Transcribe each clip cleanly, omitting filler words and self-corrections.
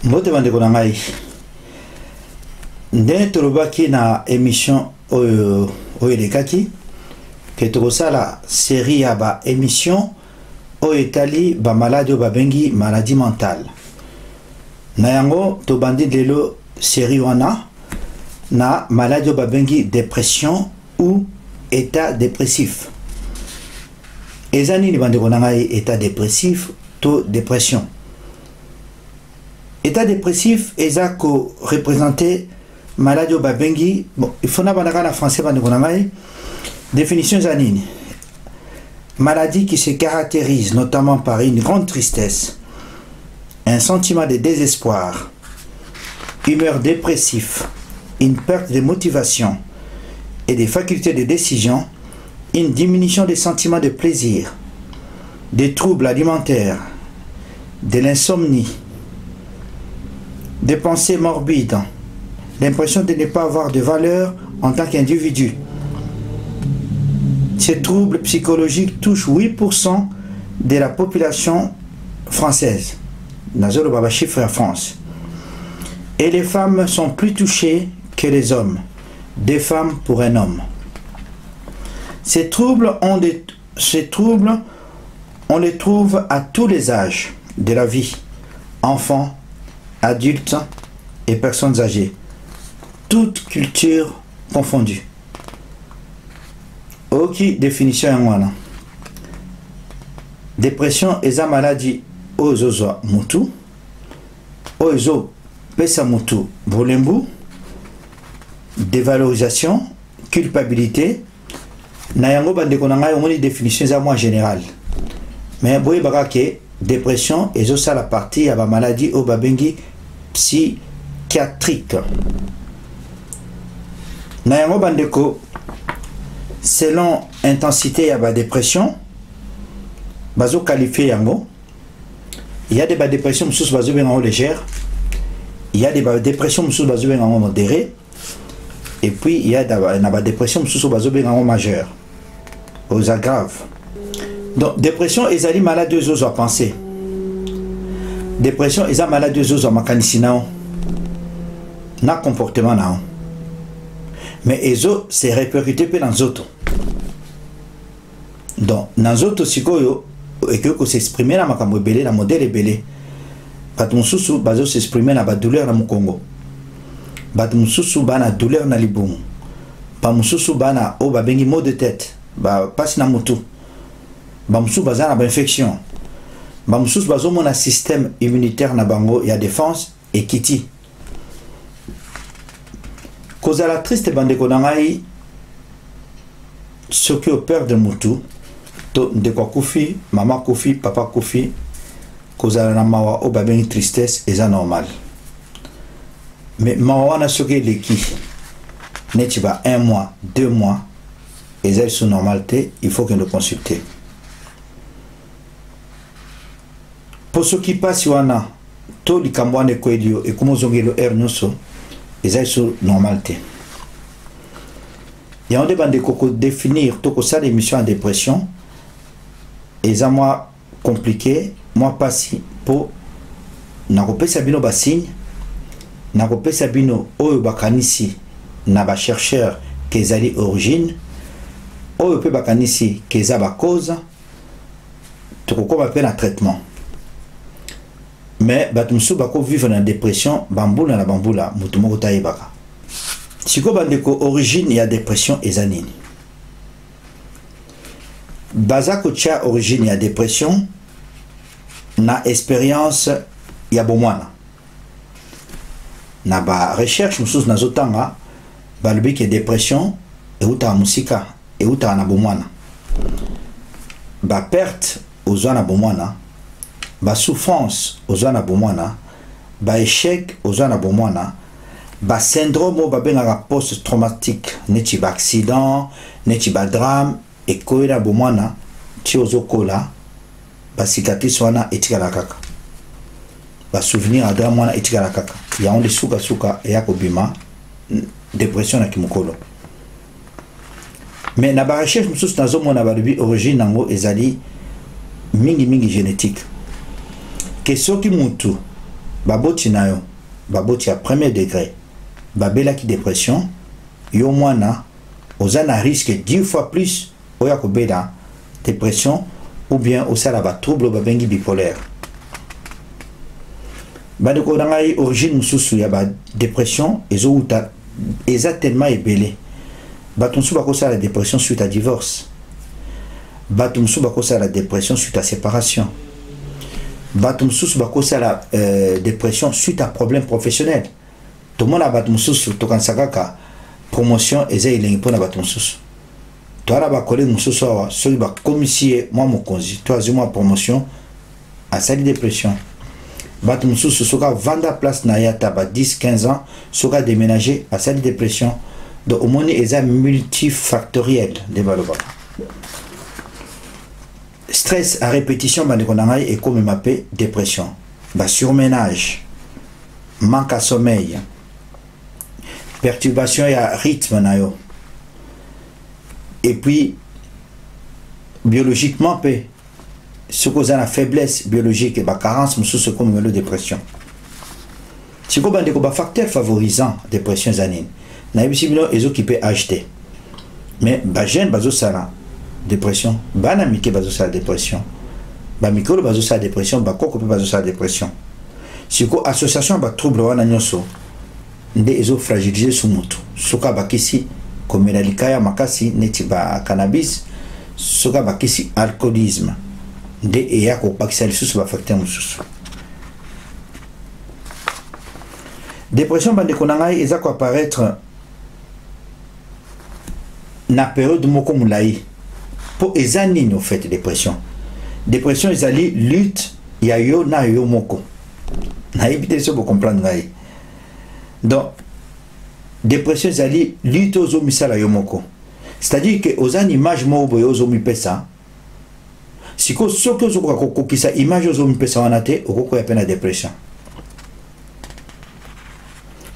Mbote bandeko na ngai ndenge tolobaki na émission oyo elekaki ke tokosala série ya ba émission oyo etali ba maladi oyo babengi maladie mentale. Na yango tobandi lelo série wana na maladie oyo babengi dépression ou état dépressif. Eza nini bandeko na ngai état dépressif to dépression? État dépressif est représenté maladie au babengi. Bon, il faut n'avoir en français définition zanine. Maladie qui se caractérise notamment par une grande tristesse, un sentiment de désespoir, humeur dépressive, une perte de motivation et des facultés de décision, une diminution des sentiments de plaisir, des troubles alimentaires, de l'insomnie, des pensées morbides, l'impression de ne pas avoir de valeur en tant qu'individu. Ces troubles psychologiques touchent 8% de la population française. Dans le chiffre en France. Et les femmes sont plus touchées que les hommes. Des femmes pour un homme. Ces troubles, on les trouve à tous les âges de la vie. Enfants, adultes et personnes âgées, toute culture confondue. Ok, définition en wana. Dépression est une maladie ozozo mutu, ozo pesa mutu bolembu, dévalorisation, culpabilité. Na yango bande konanga yomoni définition za moi générale. Mais boye bakake dépression et ça la partie à la maladie au babengi psychiatrique. Nayango bandeko, selon intensité à la dépression, bazo qualifié yango. Il y a des dépressions sous bazo bengo légère, il y a des dépressions sous bazo bengo modéré, et puis il y a des dépressions sous bazo bengo majeure, aux aggraves. Donc, dépression est une maladie de à penser. Dépression est une maladie de à mécanisme. Na comportement. Mais les autres, c'est répercuté dans les autres. Donc, dans les autres, c'est que s'exprimer dans le modèle est belé. Batumususu, bazo s'exprimer dans la douleur dans le Congo. Batumususu, bana douleur dans le Libou. Batumususu, bana o babengi maux de tête. Passe na mutu. Bamsou bazar na infection. Bamsou bazo mon système immunitaire na bango ya défense et kiti. Cause la triste bande konangai ce qui opère de mutu to de kwa kufi, maman kufi, papa kufi. Cause la mawa o babeni tristesse est normal. Mais mawa na ce qui les qui n'est pas 1 mois, 2 mois et elles sont normalité, il faut que nous consulter. Pour ceux qui passent wana to likambwane kwelio et comment zongelo nyoso eza sur normalité. Il y a un débat de coco définir tout ça l'émission en dépression et ça moi compliqué moi pas si pour nakope sabino ba signe nakope sabino oyo bakanisi na ba chercheur kezali origine oyo pe bakanisi keza ba cause to ko ba peine traitement. Mais batumsu bako vivre dans dépression bambula na bambula mutumoko taibaka. Siko bandeko origine ya dépression ezanini. Bazako cha origine ya dépression na expérience ya bomwana. Na ba recherche musus na zotanga balubi ke dépression euta musika euta na bomwana. Ba perte aux na bomwana. Ba souffrance aux ana bomwana, ba échec aux ana bomwana, ba syndrome au babengaka post traumatique, neti ba accident, neti ba drame et koina bomwana ti ozokola ba cicatrice wana etikala kaka. ba souvenir à drame wana etikala kaka ya onde suka suka ya kobima dépression na kimokolo. Mais na ba recherche mususu nazomona balobi origine nango ezali mingi génétique. Que soki mutu baboti na yo baboti à premier degré babela ki dépression yo mwana ozana risque 10 fois plus oya kobela dépression ou bien osala ba trouble babengi bipolaire. Bandeko nangai origine mususu ya ba dépression ezouta eza tellement ebelé. Batumsu bakosala la dépression suite à divorce. Batumsu bakosala la dépression suite à séparation. Batumsu bakosala la dépression suite à problème professionnel. Tout le monde a batumsu tokansaka promotion eza ilengi pona batumsu. Toi ba collègue mususu wa soli ba commissaire moi mokonzi toi moi promotion à sa dépression. Batumsu soka vanda place na yata ba 10-15 ans soka déménager à sa dépression. Donc au monde est multifactoriel de baloba. Stress à répétition bandekonangai et comme m'appelle dépression. Ba surménage, manque à sommeil, perturbation et rythme nayo. Et puis biologiquement ce qu'on a la faiblesse biologique et ba carence musu ce comme la dépression. Si ko bandeko ba facteur favorisant dépression zanine. Na ebisibino ezokipe acheter. Mais ba jeune bazo sala dépression, ba na mike bazo sala dépression. Ba mikolo bazo sala dépression, ba koko pe bazo sala dépression. Si ko association ba trouble wana nyonso nde ezo fragiliser sumutu. Soka bakisi komela likaya makasi neti ba cannabis, soka bakisi alcoolisme. Nde eya ko bakisa lisusu ba facteur mususu. Dépression bandeko nangai eza ko apparaître na période moko mulai po ezani no fait dépression ezali lutte ya yo na yo moko na éviter ça pour comprendre ngai. Donc dépression ezali lutte ozo misala yo moko, c'est-à-dire que ozani image mo boyo ozo mipesa siko soki ozo kokokisa image ozo mipesa wana te okoko ya pena dépression.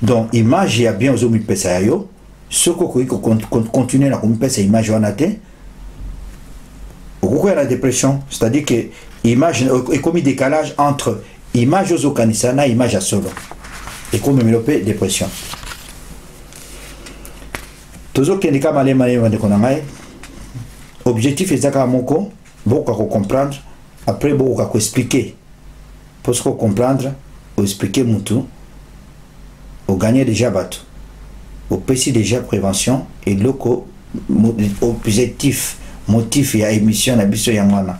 Donc image ya bien ozo mipesa ya yo ce qui continue à couper ces images en athée, pourquoi la dépression, c'est-à-dire que l'image est comme un décalage entre image aux okanisana et image à solo, et comme développer dépression. Toujours qu'il y a des malais de konangai, objectif est d'aka moko, beaucoup à comprendre, après beaucoup à expliquer, pour ce qu'on comprendre, ou expliquer mutu, ou gagner déjà battu. Au PC déjà prévention et loko objectif motif et émission na biso yangwana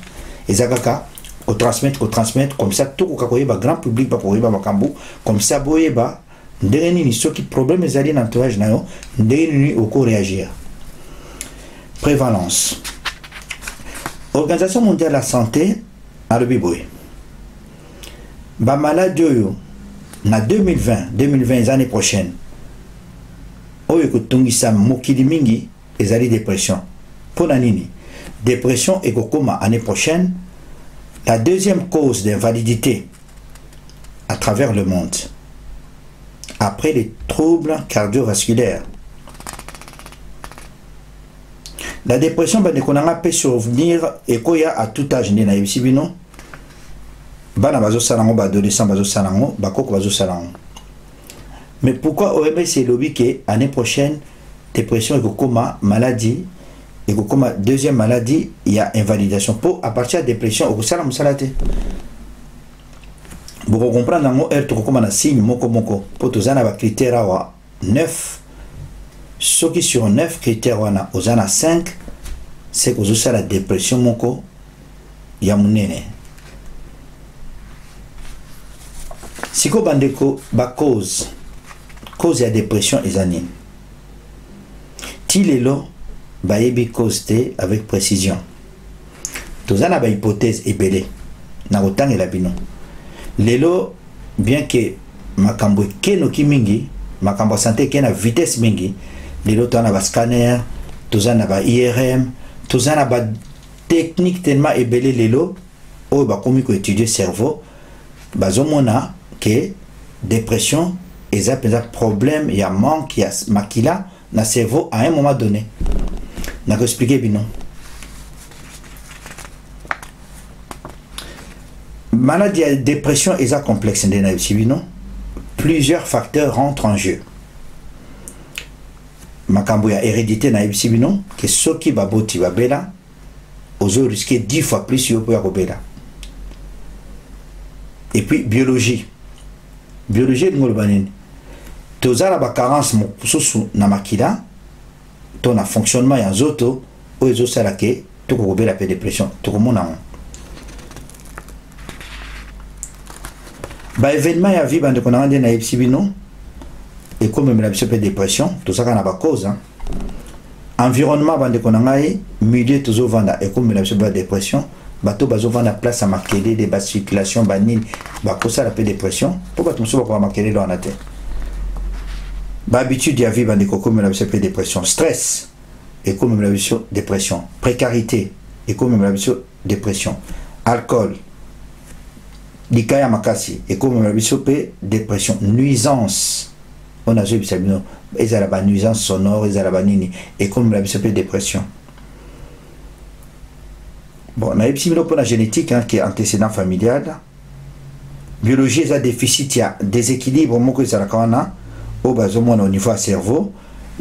ezakaka au transmettre comme ça tout kokoyeba grand public ba koyeba makambu comme ça boyeba ndeni ni soki problème ezali na entourage nayo ndeni ni oko réagir. Prévalence. Organisation mondiale de la santé a le biboy ba maladie yo na 2020 années prochaines oyo kotungisa mokili mingi ezali dépression. Pona nini? Dépression ekokoma année prochaine la deuxième cause d'invalidité à travers le monde après les troubles cardiovasculaires. La dépression bandekonanga peut survenir ekoya à tout âge na yebisibino bana bazo salango ba adolescent bazo salango bakoko bazo salango. Mais pourquoi OMS c'est lobby que l'année prochaine, dépression et coma, maladie, et coma, deuxième maladie, il y a invalidation. Pour à partir de dépression, au salam salate. Vous comprenez dans mon air, tu comprends un signe, moko, pour tous les critères 9, ceux qui sur 9 critères, aux 5, c'est que vous avez la dépression, moko, il y a mon nene. Si vous avez cause de dépression et zanine. Tilelo bayebi cause avec précision. Tous en a hypothèse et belé. Na autant et la bino. Lelo bien que makambo keno ki mingi, makambo santé kena vitesse mingi, lelo to na ba scanner, tous en a ba IRM, tous en a ba technique tellement ébélé lelo o ba komi ko étudier cerveau, bazomona que dépression et ça problème, il y a manque, il y a makila dans le cerveau à un moment donné. On a expliqué bien. Maladie de dépression et ça complexe, plusieurs facteurs rentrent en jeu. Makambo ya hérédité na ibisibino que ceux qui baboti babela ozo risquer 10 fois plus yo pour kobela. Et puis biologie ngolo banini tozala ba carence mosusu na makila to na fonctionnement ya nzoto ozo sala ke to kobela pe dépression to komona ba événement ya vie bande kona ngende na ibisibino et comme la dépression, tout ça n'a pas cause. Environnement, milieu, tout ça et comme la dépression, bateau bazo vanda place à marquer des bas circulation, banine, bah ça la dépression. Pourquoi tu me souviens pas marquer dans la tête? Bah habitude y a vie bande comme la dépression, stress et comme la dépression, précarité et comme la dépression, alcool, likaya makasi et comme la dépression, nuisance. On a vu la nuisance sonore, et comme la dépression. Bon, on a pour la génétique qui est antécédent familial. Biologie, il y a déficit, il y a déséquilibre au niveau du cerveau,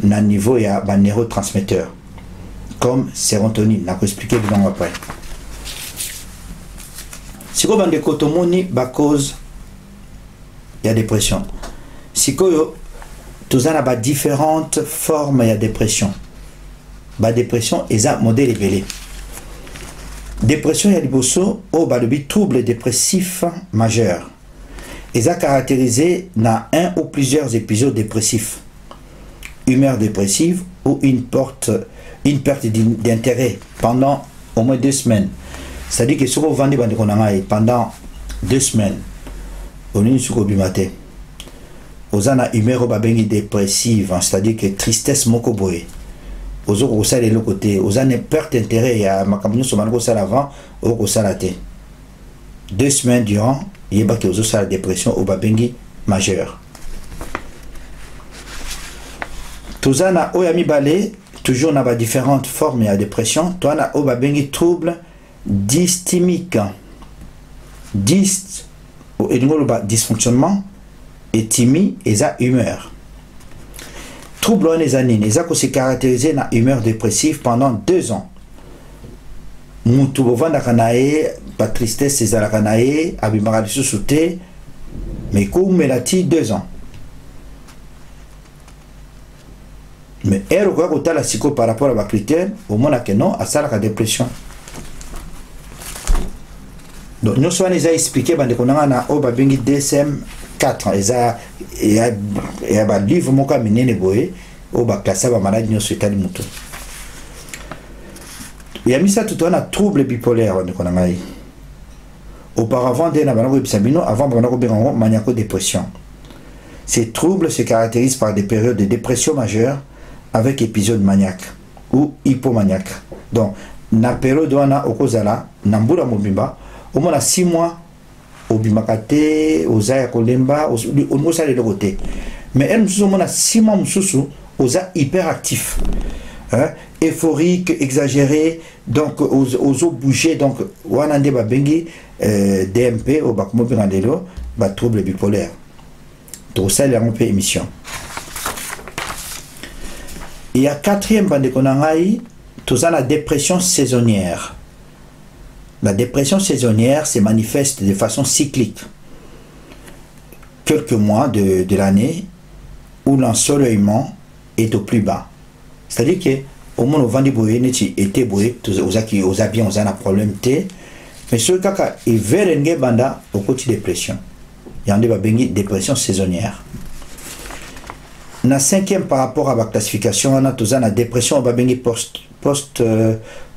au niveau il y a des neurotransmetteurs, comme sérotonine. On a expliqué après. Si vous avez des cotomoni, cause, il y a dépression. Si vous tous en a différentes formes de dépression. La dépression est un modèle révélé. Dépression est le trouble dépressif majeur. Ils sont caractérisés dans un ou plusieurs épisodes dépressifs. Humeur dépressive ou une perte d'intérêt pendant au moins 2 semaines. C'est-à-dire que si vous vendez pendant 2 semaines, on est sur le matin. Aux ana humeur dépressive, c'est-à-dire que tristesse moko boye. Aux autres ça de l'autre côté, aux ana perte d'intérêt à ma campagne sur mango ça l'avant, au salaté. 2 semaines durant, il y a que aux autres la dépression au babengi majeur. Tous ana oyami balé, toujours n'a pas différentes formes de dépression. Toi na au babengi trouble dysthymique, dysfonctionnement. Et timide et sa humeur. Trouble en les années, les actes se caractérisés dans humeur dépressive pendant 2 ans. Moutou bovanda kanae, pas tristesse c'est la kanae, abimara de sous-souté, mais comme melati 2 ans. Mais elle quoi que la psycho par rapport à la critère, au moins que non, à ça la dépression. Donc nous sommes déjà expliqué bande konanga na obabengi DSM 4 il y a un livre mon cas minene boye au ba classé ba maladie sur tali muto. Il y a mis ça tout on a trouble bipolaire on konanga yi. Auparavant dès na banako bisabino avant banako bengo maniaco dépression. Ces troubles se caractérisent par des périodes de dépression majeure avec épisodes maniaques ou hypomaniaques. Donc na période wana okozala na mbula mobimba au moins 6 mois au bimakate aux aya kolemba au niveau ça de côté mais elle nous sommes 6 mois mususu aux hyperactifs hein, euphorique exagéré donc aux bouger donc wanande ba bengi DMP au bakmo bengandelo ba trouble bipolaire tout ça il y a un peu émission. Il y a 4e bande konangai tout ça la dépression saisonnière. La dépression saisonnière se manifeste de façon cyclique. Quelques mois de l'année où l'ensoleillement est au plus bas. C'est-à-dire que au moins au vent du boye, été boye, aux habits, on a un problème té. Mais ce cas, il veut banda au côté dépression. Il y a une dépression saisonnière. La 5e par rapport à la classification, on a tous la dépression au babengi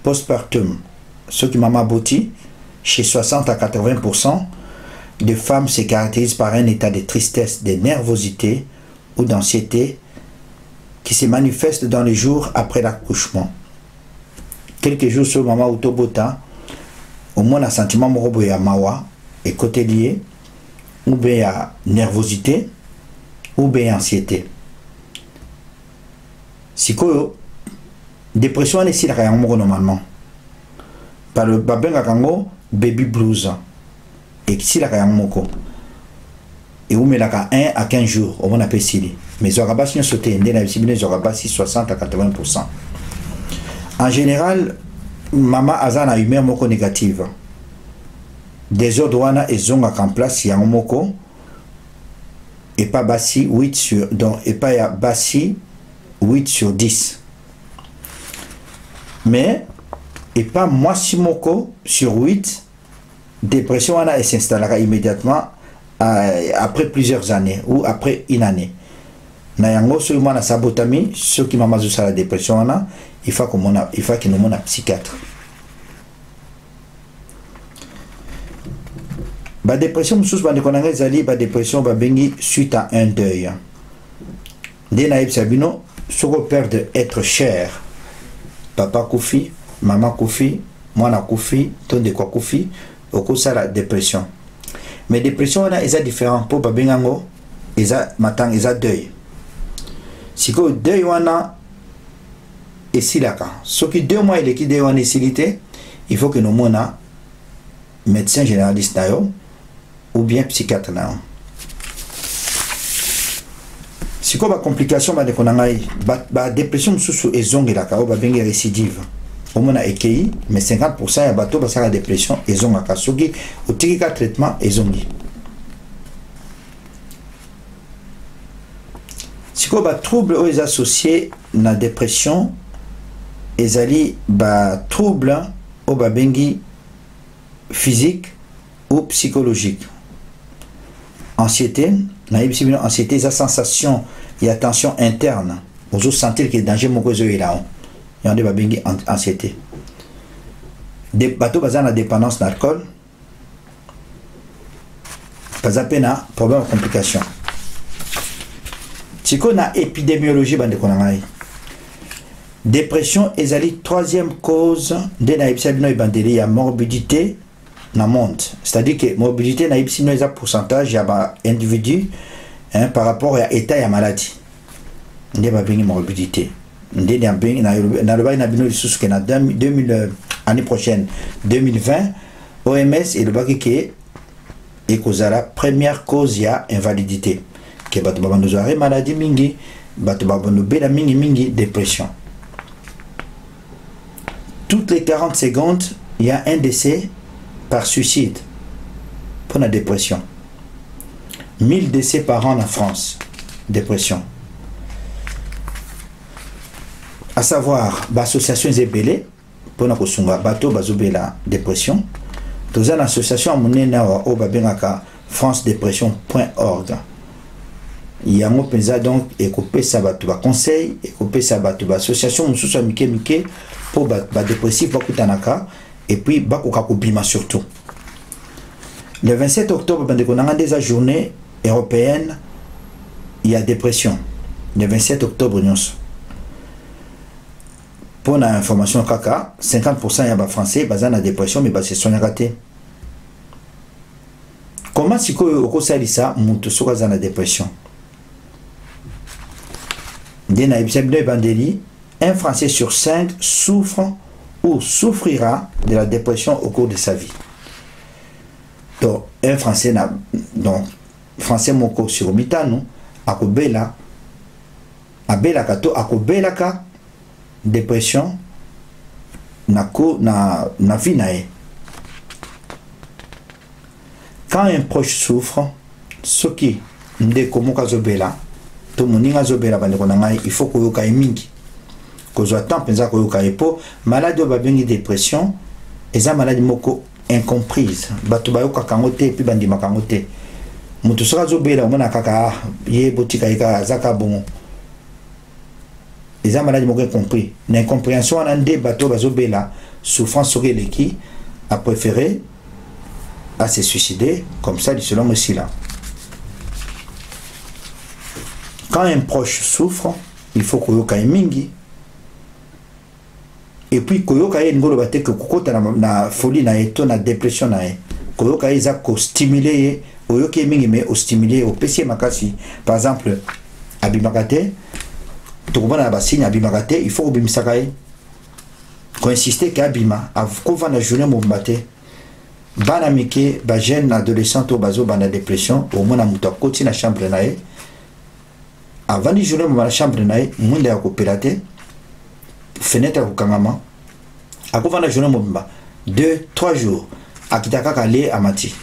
postpartum. Ce qui m'a abouti, chez 60 à 80% des femmes se caractérisent par un état de tristesse, de nervosité ou d'anxiété qui se manifeste dans les jours après l'accouchement. Quelques jours sur maman autobota, au moins un sentiment morobo ya mawa et côté lié, ou bien nervosité ou bien anxiété. Sikoyo dépression est ici la normalement par le babenga kango baby blues et ici la moko et où melaka 1 à 15 jours on appelle sili mais zorabas n'y sauté ndena bisibine zorabas 60 à 80%. En général mama azana humeur moko négative désordre wana ezonga en place ya moko et pas bassi 8 sur donc et pas ya bassi 8 sur 10 mais et pas moisimoko sur 8 dépression wana s'installera immédiatement après plusieurs années ou après une année na yango so mwana sabotami ceux qui mama la dépression wana il faut qu'il nous monte psychiatre. Ba dépression sous ba konanga zali ba dépression ba bengi suite à un deuil. Dès naïb sabino soko perdre être cher. Papa koufi, maman koufi, mwana koufi, ton de quoi koufi, oko ça la dépression. Mais dépression on a est différent pour ba bengango, eza matang eza deuil. Siko deuil wana et silaka. Ce qui 2 mois il est qui deuil wana silité, il faut que nous mona médecin généraliste d'ailleurs ou bien psychiatre na. Si quoi ba complication ba de konangai ba dépression sous ezongela ka ba bengi récidive. Au moins EKI mais 50% ya bato ba sala dépression ezonga ka soki otiki ka traitement ezongi. Si quoi ba trouble aux associés na dépression ezali ba trouble au ba bengi physique ou psychologique. Anxiété, anxiété, la sensation et la tension interne. Vous sentir que le danger est là. Il y a des anxiété. Des bateaux basés sur la dépendance d'alcool. Pas à peine problème de complication. Si on a épidémiologie, dépression est la troisième cause de la morbidité dans le monde. C'est-à-dire que la morbidité est un pourcentage d'individus par rapport à l'état et à la maladie. Il y a une morbidité. L'année prochaine, 2020, OMS est le bac qui est la première cause de invalidité. Que la maladie mingi, la dépression. Toutes les 40 secondes, il y a un décès par suicide pour la dépression. 1000 décès par an en France, dépression. À savoir, l'association Zébélé, pour la bateau, la dépression. Dans une association au francedépression.org. Il y a un peu donc écopé ça va conseil, écopé ça va association mike pour dépressif bakutanaka et puis bakukakubima surtout. Le 27 octobre on a des journée européenne il y a dépression. Le 27 octobre pour l'information kaka 50% y a français basé la dépression mais c'est son raté. Comment si ko okosalisa muntu soka za la dépression? Un Français sur 5 souffre ou souffrira de la dépression au cours de sa vie. Donc, un Français donc Français moko sur mitano akobela abela kato akobela ka dépression na vie nae. Quand un proche souffre, ce qui ndeko moka zobela to moninga zobela bandeko na ngai il faut koyoka mingi kozwa temps penza koyoka epo maladie o babengi dépression eza maladie moko incomprise bato bayoka kango te puis bandima kango te mutu soka zobela omona kaka ye botika eka azaka bongo eza maladie moko incompris na incompréhension wana nde bato bazobela souffrance soki eleki a préféré à se suicider comme ça selon aussi là. Quand un proche souffre, il faut koyoka mingi. Et puis koyoka ngolo bate que kokota na folie na eto na dépression na koyoka iza ko stimuler oyoki mingi mais au stimuler au PC makasi par exemple abimakate tokobana ba signe abimakate il faut obimisaka ye ko insister ka abima avko na journée mombate bana mike ba jeune adolescent to bazo bana dépression au moins na muto akoti na chambre na ye avant di journée mo na chambre na ye munde ya kopelate fenêtre ya kokangama akova na journée mobimba 2-3 jours akitaka kale amati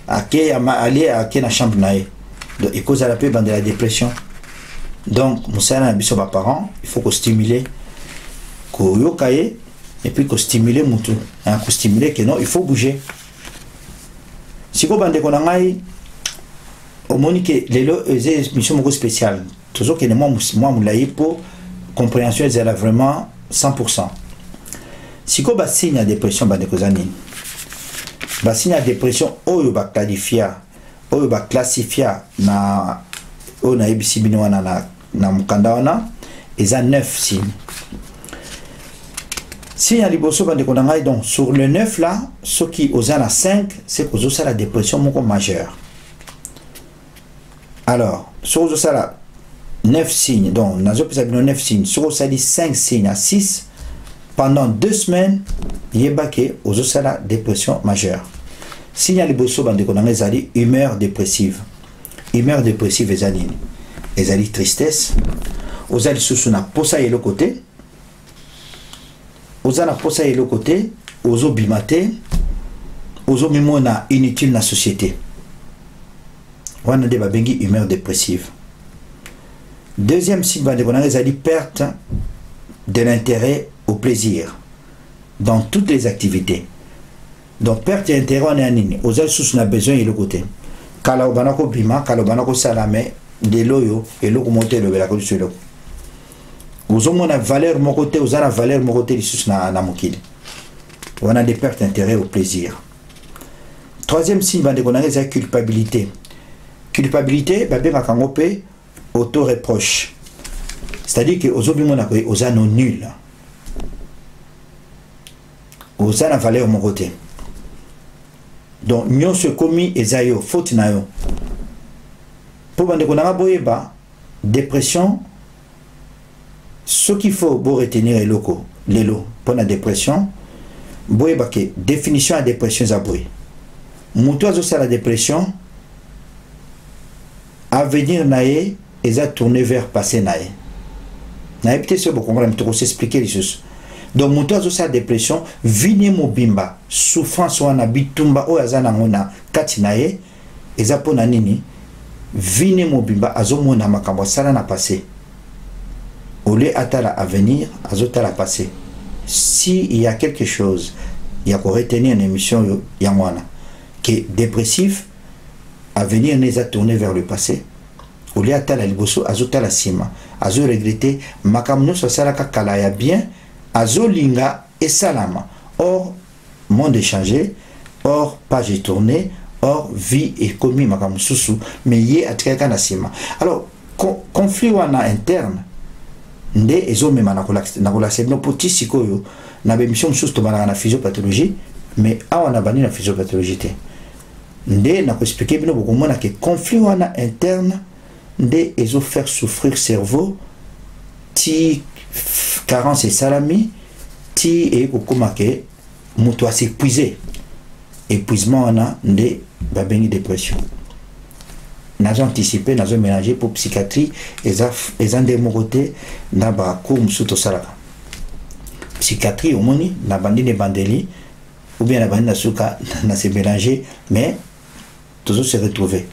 aller à la chambre naïe donc il cause à la paix de la dépression donc musana biso ba parents il faut qu'on stimuler ko yokaye et puis qu'on stimuler mutu hein qu'on stimuler que non il faut bouger si ko bande ko ngai au monique les mission moko spéciale toujours que moi moulaye pour compréhension elle a vraiment 100% si ko ba signe de dépression bande ko zani ba signe de dépression oyo ba qualifier oyo ba classifier na on a ebisi bino wana na mukanda wana eza 9 signes. Signe à liboso bande ko ngai donc sur le 9 là ce qui aux à 5 c'est que ça la dépression moko majeure. Alors sur ça la 9 signes donc nazo pesa bino 9 signes sur ça dit 5 signes à 6 pendant 2 semaines yebake aux la dépression majeure. Signal liboso bande ko nanga ezali humeur dépressive ezali tristesse ozali susu na posa yelo côté ozana posa yelo côté ozo bimate ozo mimona inutile na société wana de babengi humeur dépressive. Deuxième signe bande ko nanga ezali perte de l'intérêt au plaisir dans toutes les activités. Donc perte d'intérêt on est à nini aux autres sous on a besoin et le côté kala obanako bima kala obanako salame de loyo et le monter le bela ko sur le aux hommes on a valeur mon côté aux a valeur mon côté sous na mokili on a des pertes d'intérêt au plaisir. Troisième signe bande ko na c'est culpabilité ba be makangope auto reproche c'est-à-dire que aux hommes on a aux a non nul aux a la valeur mon côté donc nyon se commis ezayo faute na yo pour bande ko na boyeba dépression ce qu'il faut pour retenir eloko lelo pour la dépression boyeba que définition à dépression za boy muto azo la dépression avenir nae eza tourner vers passé nae na peut-être ce beaucoup comprendre to s'expliquer les choses. Donc mon toit sa dépression vini mobimba souffrance wana bitumba o azana ngona katinaye eza pona nini vini mobimba azomona makambo sala na passé ole atala avenir azotala passé si il y a quelque chose il y a qu'on retenir une émission yangwana qui est dépressif avenir n'est à tourner vers le passé ole atala liboso azotala sima azo regretter makamno so sala ka kala ya bien azolinga et salama. Or, monde est changé, or, page est tournée, or, vie est commis, makam sousou, mais yé a très kanasima. Alors, conflit wana interne, nde ezo mema na kola sebno poti sikoyo, na bemission sous to na physiopathologie, mais awana bani na physiopathologie te. Nde na ko expliquer bino beaucoup mona que conflit wana interne, nde ezo faire souffrir cerveau, ti carence et salami ti et kokomake muto a s'épuiser épuisement on a de babeni dépression nazo anticiper nazo mélanger pour psychiatrie et en de mon côté na ba cours suto salaka psychiatrie au moni na bandi ne bandeli ou bien na bandi na suka na se mélanger mais toujours se retrouver.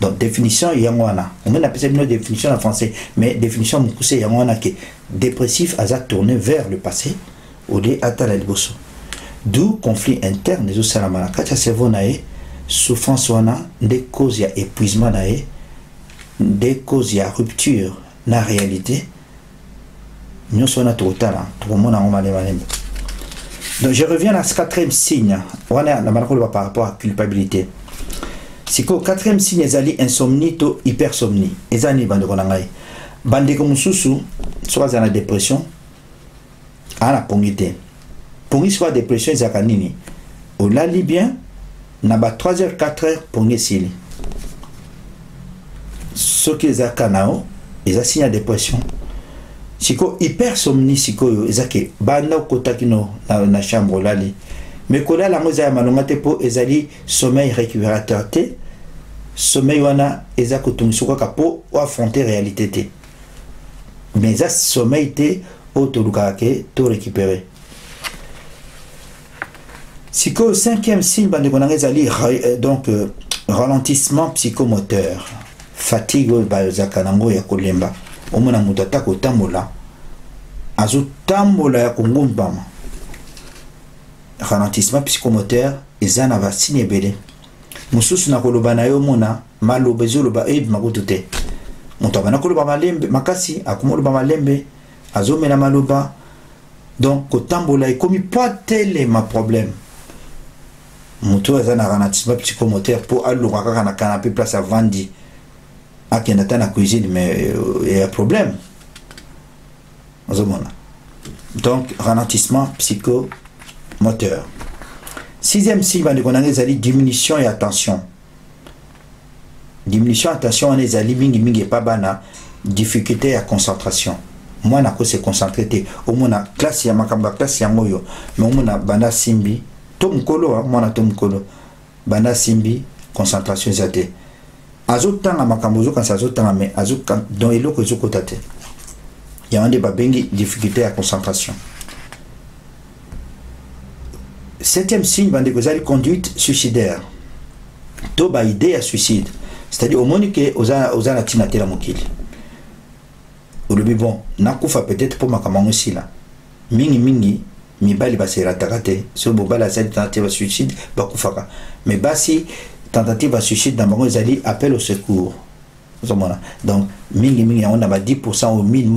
Donc définition yangwana on a appelé une définition en français mais définition mukuse yangwana que dépressif a tourné vers le passé ou des atala liboso d'où conflit interne des salamana kacha cerveau nae souffrance wana des causes ya épuisement nae des causes ya rupture na réalité nyoso na totala tout le monde a ngoma malembe. Donc je reviens à ce quatrième signe wana na banako par rapport à culpabilité. Si ko quatrième signe ezali insomnie to hypersomnie ezani bande ko ngai bande ko mususu soit dans la dépression à la pongité pongi soit dépression ezaka nini o lali bien na ba 3h 4h pour nesili ce qui est kanao ils a signé dépression siko hypersomnie siko yo ezake banda kotaki no na chambre lali mais kola la ngoza ya malonga te po ezali sommeil récupérateur te sommeil wana ezako tungisuka ka po affronter réalité te mais ça sommeil te autoluka ke to récupérer siko cinquième signe bande konanga ezali donc ralentissement psychomoteur fatigue bazaka nango ya kolemba omona mutu atako tambola azotambola ya kongumbama ralentissement psychomoteur eza na basigne ebele mosusu na koloba na yo mona maloba ezoloba makutu te moto abana koloba malembe makasi akomoloba malembe azomela maloba donc kotambola ekomi pas telema problème moto aza na ralentissement psychomoteur po aloka kaka na canapé place avandi akenda ta na cuisine mais il y a problème ozomona donc ralentissement psychomoteur. Sixième signe bande konanga ezali diminution et attention wana ezali mingi pa bana difficulté ya concentration mwana ko se concentrer te omona classe ya makamba classe ya moyo mais omona banda simbi to mkolo mwana to mkolo banda simbi concentration zate azotanga makambo zokanisa azotanga mais azokan dans eloko ezokota te ya wande babengi difficulté ya concentration. Septième signe bande kozali conduite suicidaire to ba idée à suicide c'est-à-dire au monde que oza na tina te la mokili olobi bon nakufa peut-être pour makamango sila mingi mibali baserataka te so bobala asali tentative ya suicide bakufaka mais basi tentative ya suicide na bango ezali appel au secours ozomona donc mingi yango na ba 10% ou 1000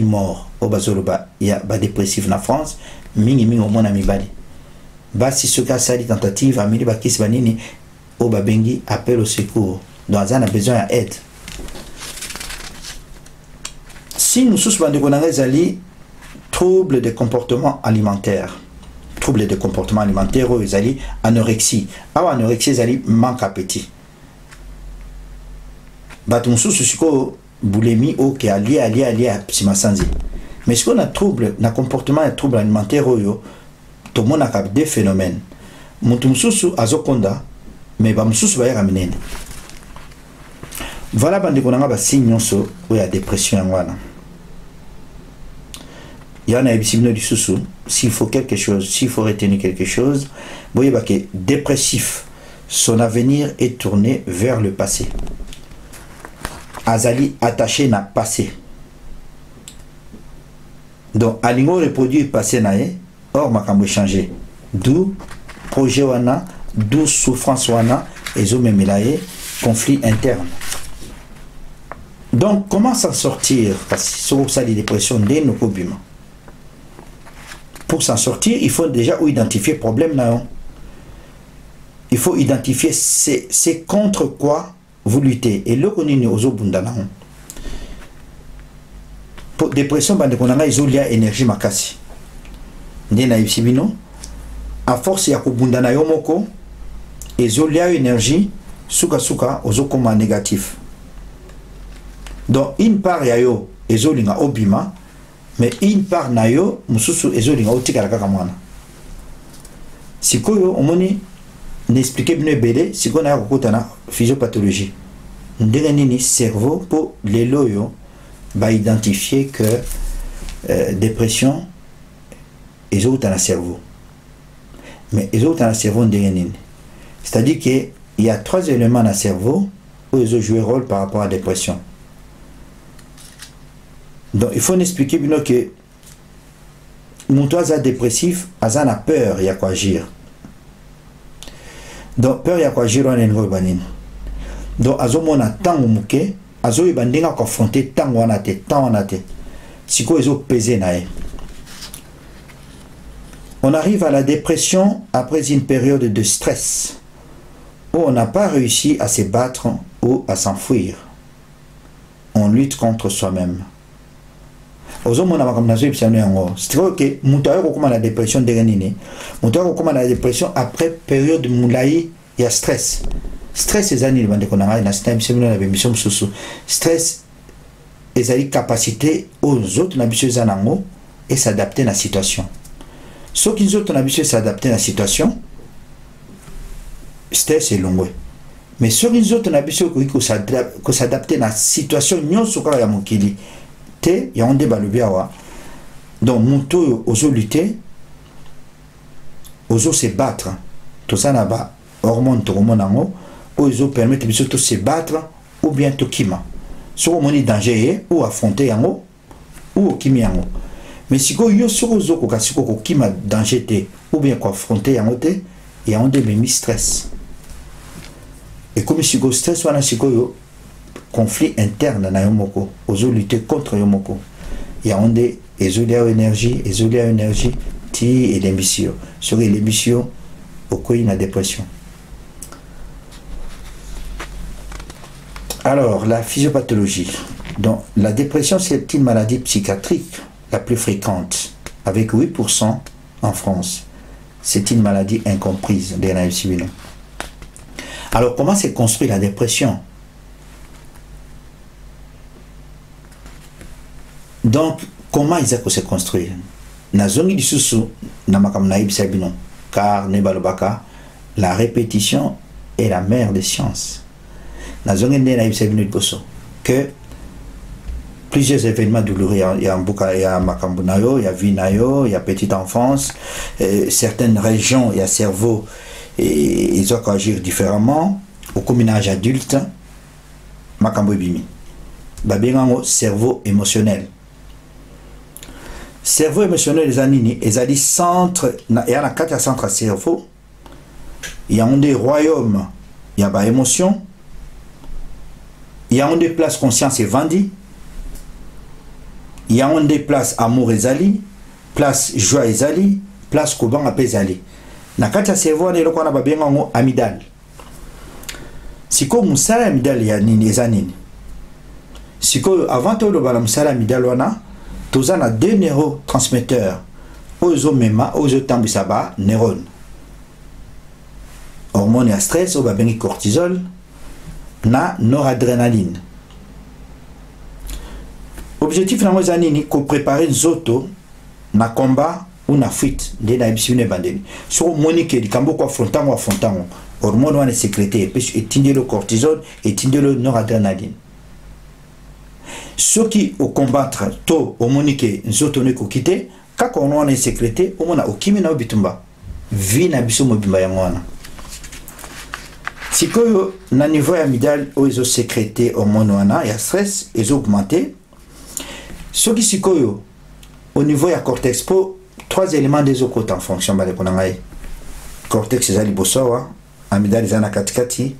morts o bazoloba ya ba dépressif na France mingi omona mibali basi ce cas sali tentative amili bakisi banini o babengi appel au secours donc on a besoin d'aide. Si nous sommes dans les troubles de comportement alimentaire, ils anorexie. Anorexie, ils manque d'appétit. Batum sous ce boulimie ou qui est lié à psymasanzi. Mais ce qu'on a trouble, na comportement et trouble alimentaire, tout le monde a des phénomènes. Mutum sous azokonda, mais bamsous va y ramener. Voilà bande konanga ba signe so ou ya dépression ngwana. Il y en a ibisibino du sousou, s'il faut quelque chose, s'il faut retenir quelque chose, voyez bah que dépressif, son avenir est tourné vers le passé. Azali attaché na passé. Donc alingo reproduit passé nae, or makambo changer. D'où projet wana, d'où souffrance wana, et zo memelaye, conflit interne. Donc, comment s'en sortir? Parce que sur ça, les dépressions, pour s'en sortir, il faut déjà identifier le problème. Il faut identifier c'est contre quoi vous luttez. Et là, on est aux obundana. Pour dépression, ils ont lié énergie makasi. À force, il y a obundana yomoko, ils ont lié énergie, suka aux okoma négatif. Donc, une part yayo ezolinga obima, mais une part nayo mususu ezolinga otikala kaka mwana. Sikoyo omoni n'expliquer bien belé siko na kokotana physiopathologie. Ndenge nini cerveau pour les loyo ba identifier que dépression ezotana cerveau. Mais ezotana cerveau ndenge nini. C'est-à-dire que il y a trois éléments dans le cerveau où ils ont joué rôle par rapport à la dépression. Donc il faut expliquer bien que mon toit dépressif, Azan a peur, il y a quoi agir. Donc peur, il y a quoi agir, on est une donc Azo mon temps au mouké, Azo il bandinga confronté tant on a été. Si quoi ils ont pesé nae. On arrive à la dépression après une période de stress où on n'a pas réussi à se battre ou à s'enfuir. On lutte contre soi-même. C'est-à-dire que la dépression la dépression après période moulaï il y a stress. Stress c'est années bande qu'on a na émission sous stress et capacité aux autres n'habitués à nango et s'adapter à la situation. Ceux qui ont habitué à s'adapter à la situation, stress est long. Mais ceux qui ont habitué à s'adapter à la situation, nous sommes à Mokili. Il y a un débat le bien. Donc, nous osons lutter, osons se battre. Tout ça là-bas, hormones, tout le monde, osons permettre de se battre ou bien tout kima. Soit on est danger ou affronter yango ou kimi yango. Mais si vous avez un kima danger ou bien affronter yango te, il y a un demi stress. Et comme si vous stress, on a un conflit interne na yomoko, osons lutter contre yomoko. Il y a un des énergie, ti et l'émission. Sur l'émission, au quoi il y a dépression. Alors, la physiopathologie. Donc, la dépression, c'est une maladie psychiatrique la plus fréquente, avec 8% en France. C'est une maladie incomprise des naïfs civils. Alors, comment s'est construite la dépression? Donc, comment ils ont se construit? Nazongi disusu namakam naïb sabino, car nebalobaka, la répétition est la mère des sciences. Nazongi naïb sabino boso que plusieurs événements douloureux, il y a Makambunayo, il y a Vinayo, il y a petite enfance, certaines régions, il y a cerveau, et ils doivent agir différemment. Au communage adulte, Makambobimi. Babingango, cerveau émotionnel. Cerveau émotionnel, les anini, ils ont dit centre, il y a 4 centres à cerveau, il y a un des royaumes, il y a des émotions, il y a un des places conscience et vendi, il y a un des places amour et zali, place joie et zali, place koban apé zali. Na kata cerveau ne lokona babenga ngo amygdale. Siko musala amygdale ya nini ezanini. Siko avant to lo bala musala amygdale wana toza na 2 neurotransmetteurs ozo mema ozo tambisa ba neurone. Hormone ya stress o babengi cortisol na noradrénaline. Objectif na mozanini ko préparer zoto na combat ou na fuite de na ibisune bandeni. So monique di kambo ko affrontango hormone wana sécrété et tinde le cortisol et tinde le noradrénaline. Ceux qui au combattre to au monique zoto ne ko quitter ka ko wana sécrété o mona okimi na bitumba vi na biso mobimba ya mwana. Sikoyo na niveau amygdale o iso sécrété hormone wana ya stress et augmenté. Ce qui sikoyo au niveau ya cortex po 3 éléments des autres en fonction de konangai. Cortex ezali bosawa, amygdale ezana katikati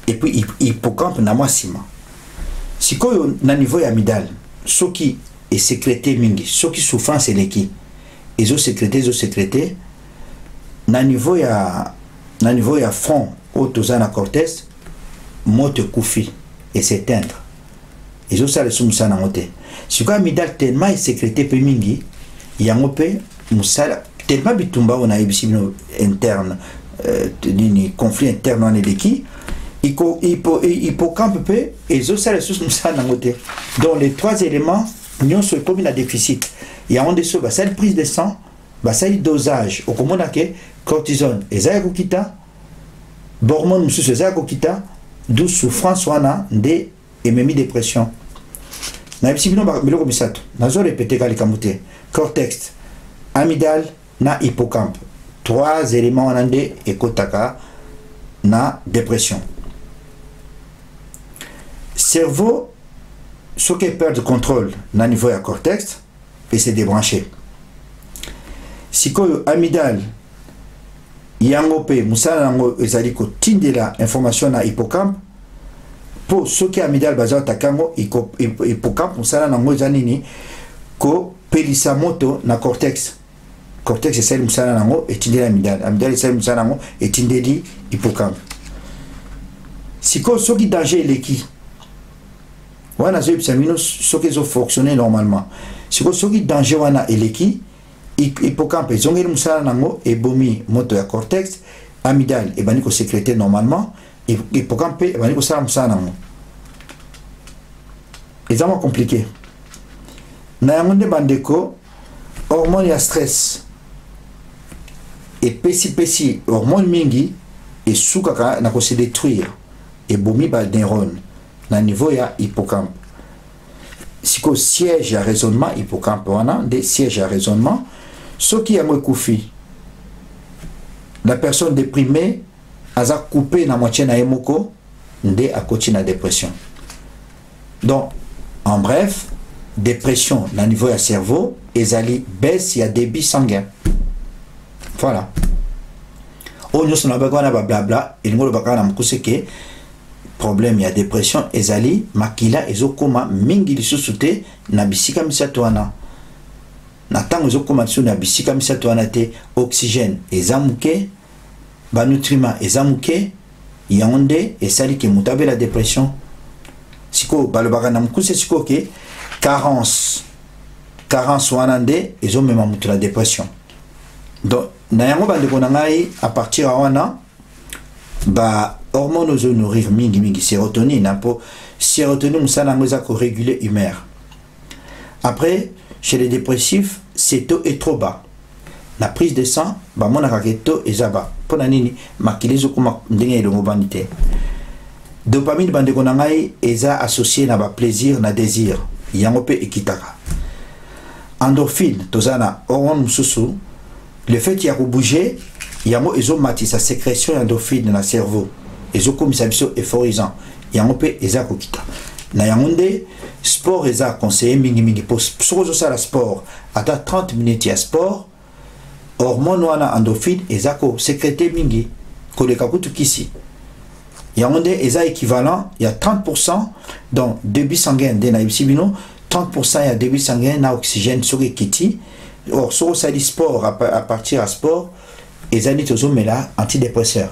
et puis hippocampe na masima. Sikoyo na niveau ya amygdale, ce qui est sécrété mingi, ce qui souffrance eleki. Ezo sécrété na niveau ya front au tozana cortex mote kufi et s'éteindre. Ils ont ça le soumoussa na moté. Si quoi amygdale tellement est sécrété peu mingi, il y a un peu moussala tellement bitumba on a ibisino interne, ni conflit interne on est de qui, hippocampe peu ils ont ça le soumoussa na moté. Donc les 3 éléments nous sont comme un déficit. Il y a un dessous bah ça prise de sang, bah ça dosage. Au comment que cortisone et zayakokita, hormone monsieur zayakokita, d'où souffrance wana de et même dépression. Na ibisibino ba biloko misato. Nazo répéter kali kamute. Cortex, amygdale na hippocampe. 3 éléments en ande ekotaka na dépression. Cerveau, ce qui perd de contrôle na niveau ya cortex et se débrancher. Sikoyo amygdale yango pe musala nango ezali ko tindela information na hippocampe. Pour ceux qui amygdale bazao takango hippocampe musala nango zanini ko pelisa moto na cortex. Cortex c'est musala nango etindeli amygdale c'est musala nango etindeli hippocampe. Siko soki danger eleki wana zo ibsamino soki zo fonctionner normalement. Siko soki danger wana eleki hippocampe ezongeli musala nango ebomi moto ya cortex amygdale et bani ko sécréter normalement et hippocampe et bani ko sala musala nango extrêmement compliqué na yango nde bandeko hormone ya stress et pesi hormone mingi et soukaka na ko se détruire et bomi ba neurone na niveau ya hippocampe siko siège à raisonnement hippocampe wana des sièges à raisonnement ce qui yango ekufi la personne déprimée aza coupé na moitié na emoko nde akoti na dépression. Donc en bref, dépression na niveau ya cerveau ezali baisse ya débit sanguin. Voilà. O nyonso na bakana ba blabla elingo lo bakana mukuse ke problème ya dépression ezali makila ezokoma mingi lisusu te na bisika misato wana. Na tango ezokoma lisusu na bisika misato wana te oxygène ezamuke ba nutriments ezamuke yonde esali ke mutabe la dépression. Siko balobaka na mukuse siko ke carence wana nde ezomema mutu la dépression. Donc na yango bandeko na ngai à partir wana ba hormones ozo nourrir mingi sérotonine po sérotonine musala ngoza ko réguler humeur. Après chez les dépressifs c'est taux est trop bas. La prise de sang ba mona kaketo ezaba pona nini makilizo kuma ndenge elongo banité. Dopamine bandeko na ngai eza associé na ba plaisir na désir yango pe ekitaka. Endorphine tozana hormone mususu le fait ya ko bouger yango ezomati sa sécrétion d'endorphine dans le cerveau ezokomisa biso euphorisant yango pe eza kokita na yango nde sport eza conseillé mingi pour sozo sala sport ata 30 minutes ya sport hormone wana endorphine eza ko sécréter mingi koleka kutu kisi yango nde eza équivalent ya 30% dans débit sanguin de na ibisibino 30% ya débit sanguin na oxygène sur kiti. Or sozo sali sport à partir à sport ezali tozomela antidépresseur.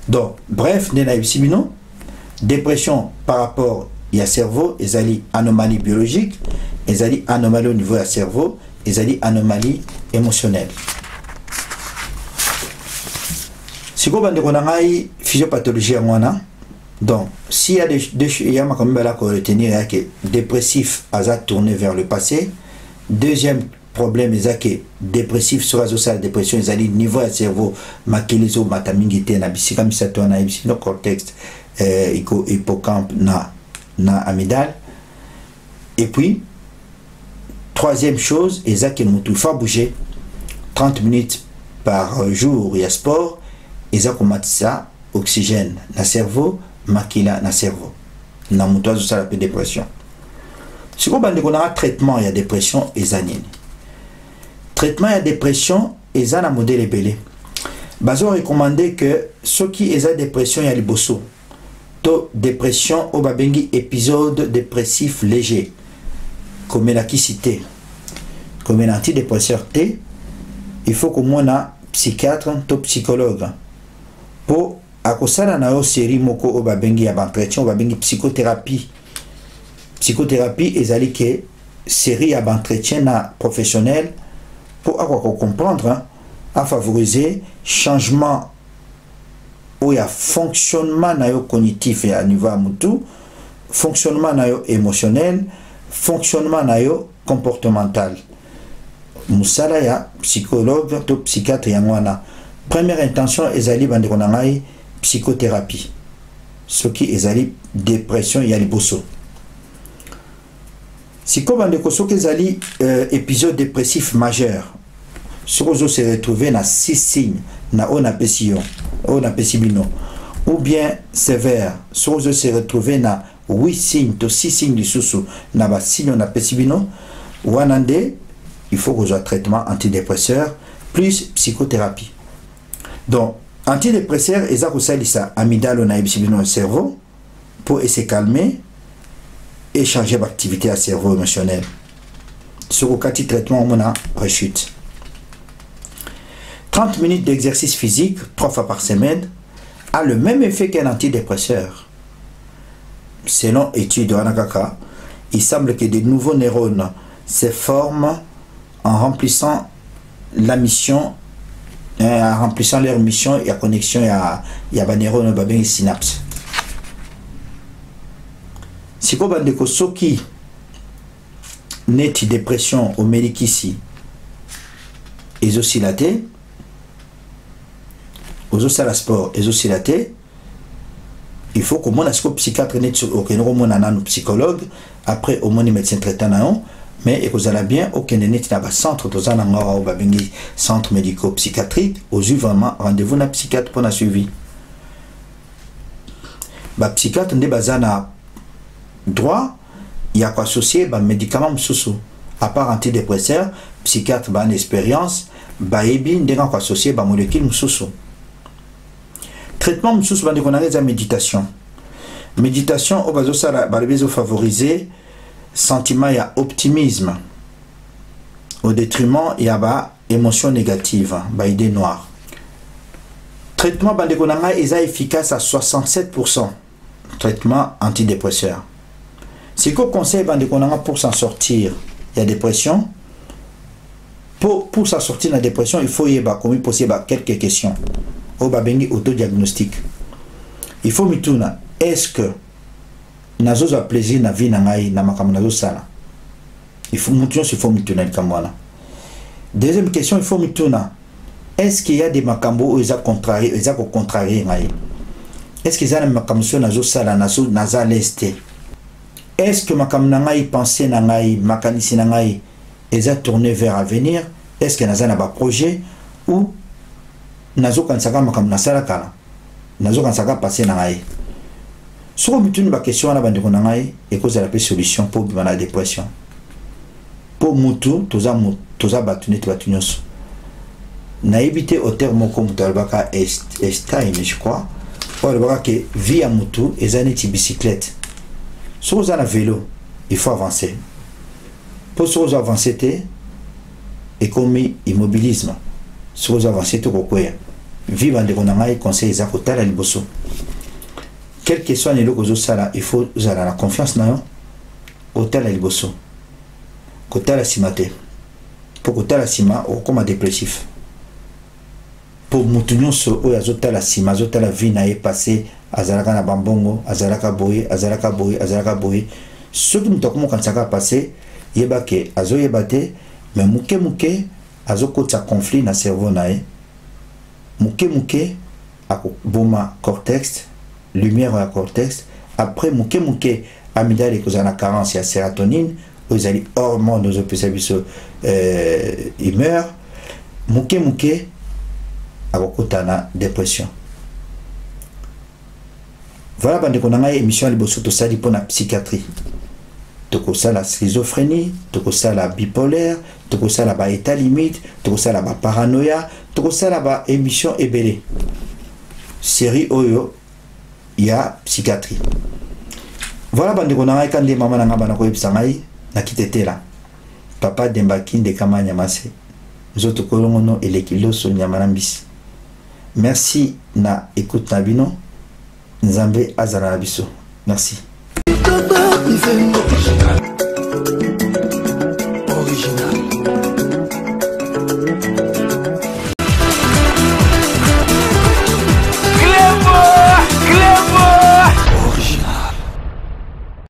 Donc bref nena ibisibino dépression par rapport ya cerveau ezali anomalie biologique ezali anomalie au niveau ya cerveau ezali anomalie émotionnelle. Siko bandeko na ngai physiopathologie ya mwana. Donc s'il y a des yama comme bala ko retenir que dépressif aza tourné vers le passé. Deuxième problème est que dépressif sur la dépression ezali niveau ya cerveau makilizo matamingité na bisika misato na ibisino cortex hippocampe na amygdale. Et puis troisième chose est que mutu fa bouger 30 minutes par jour ya sport eza komatisa oxygène na cerveau makila na cerveau na mutu azo sala pe dépression. Si vous avez un traitement de dépression, traitement de dépression, il y a un modèle belé. Ils ont recommandé que ceux qui ont dépression, il y a le bosso. Dépression, au babengi épisode dépressif léger. Comme la qui cité. Comme un antidépresseur T, il faut que moi un psychiatre, un psychologue. Pour akosala na yo série moko au babengi entretien, au babengi psychothérapie. Psychothérapie ezali que série à entretien professionnel pour comprendre à favoriser changement ou ya fonctionnement na yo cognitif et à niveau mutu fonctionnement na yo émotionnel fonctionnement na yo comportemental musala ya psychologue to psychiatre yango wana première intention ezali bandeko na ngai psychothérapie ce qui ezali dépression ya liboso. Si comme on dit épisode dépressif majeur, si on se retrouve dans 6 signes, na on ou bien sévère, si on se retrouve dans 8 signes, 6 signes du sous na ba signe on apesibino, ou anande, il faut qu'on ait un traitement antidépresseur plus psychothérapie. Donc antidépresseur eza ko salisa amygdale on a ebisibino au cerveau pour essayer de calmer et changer d'activité à cerveau émotionnel. Sur le cas de traitement, on a rechute. 30 minutes d'exercice physique, 3 fois par semaine, a le même effet qu'un antidépresseur. Selon études de Hanakaka, il semble que de nouveaux neurones se forment en remplissant la mission en remplissant leur mission et la connexion ya ba neurone ba bengi synapse. Siko bandeko soki neti dépression au médikisi ezosilaté ozosala sport ezosilaté, il faut que mon psychiatre net sur aucun mon psychologue après au moins médecin traitant non, mais et que bien aucun net na ba centre to zana ngora ba bengi centre médico psychiatrique aux vraiment rendez-vous na psychiatre pour na suivi ba psychiatre nde bazana droit il y a quoi associé ba médicament msusu à part antidépresseur psychiatre ba en expérience ba ebi ndenga quoi associé ba molécule msusu. Traitement msusu ba ndeko na za méditation. Méditation au bazo sala ba bezo favoriser sentiment ya optimisme au détriment ya ba émotion négative ba idée noire. Traitement ba ndeko na est efficace à 67%. Traitement antidépresseur. C'est quoi conseil ba ndeko na pour s'en sortir? Il y a dépression. Pour s'en sortir de la dépression, il faut y avoir comme possible quelques questions. Au babengi autodiagnostic. Il faut mituna. Est-ce que nazo za plaisir na vie na ngai na makambo nazo sala? Il faut mituna, il faut mituna kamwana. Deuxième question, il faut mituna. Est-ce qu'il y a des makambo où ils a contrarié ngai? Est-ce qu'il y a des makambo sur nazo sala nazo naza leste? Est-ce que makambo na ngai pensée na ngai makanisi na ngai ils ont tourné vers l'avenir? Est-ce que naza na ba projet ou nazo kansaka makambo na sala kala? Nazo kansaka passer na ngai. Soko mituni ba question na bandeko na ngai et cause la solution pour la dépression. Pour mutu toza batunet batunyoso. Na éviter au terme moko mutu albaka Einstein je crois. Pour albaka que vie à mutu ezani ti bicyclette. Soko za na vélo, il faut avancer. Pour soko avancer te et comme immobilisme. Soko avancer te kokoya. Vivre ndeko na ngai conseil za kotala liboso. Quel que soit les locaux sala, il faut avoir la confiance dans hôtel à liboso. Côté la simate. Pour côté la sima, ou comme dépressif. Pour moutonio so ou azota la sima, azota la vie na passé, azalaka na bambongo, azalaka boy, azalaka boy, azalaka boy. Ce qui nous t'a quand ça va passer, yeba ke azo yebate, mais muke azo kota conflit na cerveau nae. Muke ako boma cortex. Lumière à cortex, après mouke amygdale et cause en carence il y a sérotonine, vous allez hormones nos services humeur, mouke à la dépression. Voilà bande qu'on a émission liboso to sali pour la psychiatrie. Toko ça la schizophrénie, toko ça la bipolaire, toko ça la état limite, toko ça la paranoïa, toko ça la émission ebele. Série Oyo il y a psychiatrie. Voilà bande qu'on a quand les mamans n'ont pas de na kitete là. Papa dembaki de kama nyamase. Zoto kolongono et l'équilo sur nyamanambis. Merci na écoute nabino. Nzambe azala biso. Merci.